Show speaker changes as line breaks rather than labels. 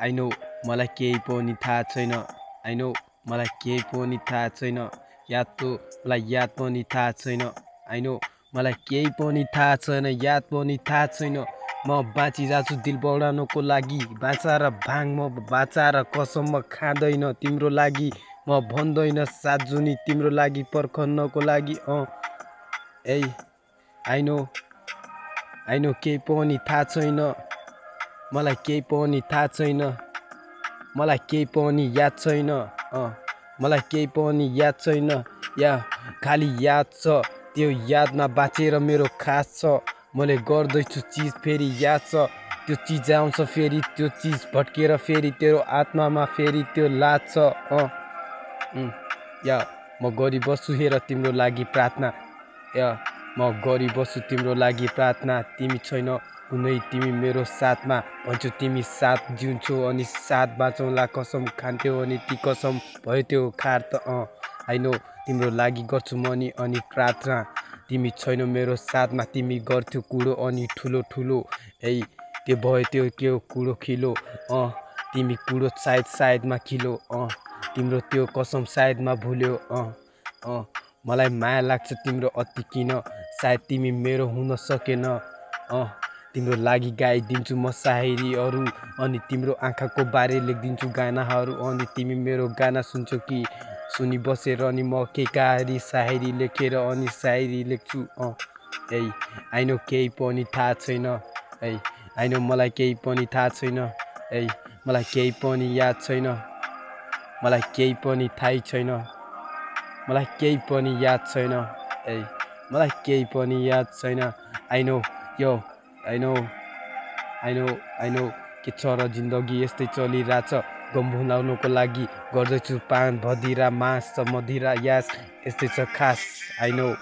I know मलाई केही पनि थाहा छैन I know मलाई केही पनि थाहा छैन मलाई याद पनि थाहा छैन I know मलाई केही पनि थाहा छैन याद पनि थाहा छैन म बाँचिरहेछु दिल बढाउनको लागि बाचा र भाङ म बाचा र कसम म खाँदैन तिम्रो लागि म भन्दैन सात जुनी तिम्रो लागि पर्खनको लागि ए I know केही पनि थाहा छैन मलाई केही पनि थाहा छैन मलाई केही पनि याद छैन मलाई केही पनि याद छैन या खाली याद छ त्यो यादमा बाँचेर मेरो खास छ मैले गर्दैछु चिज फेरि याद छ त्यो चिज आउँछ फेरि त्यो चिज भट्केर फेरि तेरो आत्मामा फेरि त्यो लाज छ या म गरिबस्छु हेर तिम्रो लागि प्रार्थना या म गरिबस्छु तिम्रो लागि प्रार्थना तिमी छैन कुनै तिमी मेरो साथमा भन्छौ तिमी साथ जिउँछौ अनि साथ बाँचौँला कसम खान्थ्यौ अनि ती कसम भयो त्यो खार त I know तिम्रो लागि गर्छु म अनि प्रार्थना तिमी छैनौ मेरो साथमा तिमी गर्थ्यौ कुरो अनि ठुलो ठुलो त्यो भयो त्यो के कुरो खिलो तिमी कुरो सायदमा खिलो तिम्रो त्यो कसम सायदमा भुल्यो मलाई माया लाग्छ तिम्रो अति किन सायद तिमी मेरो हुन सकेन तिम्रो लागि गाइदिन्छु म सायरीहरू अनि तिम्रो आँखाको बारे लेखिदिन्छु गानाहरू अनि तिमी मेरो गाना सुन्छौ कि सुनि बसेर अनि म के कारी सायरी लेखेर अनि सायरी लेख्छु I know केही पनि थाहा छैन I know मलाई केही पनि थाहा छैन मलाई केही पनि याद छैन मलाई केही पनि थाहै छैन मलाई केही पनि याद छैन मलाई केही पनि याद छैन I know I know के छ र जिन्दगी यस्तै चलिरहेछ गम भुलाउनको लागि गर्दैछु पान भदिरा मास मदिरा यास यस्तै छ खास I know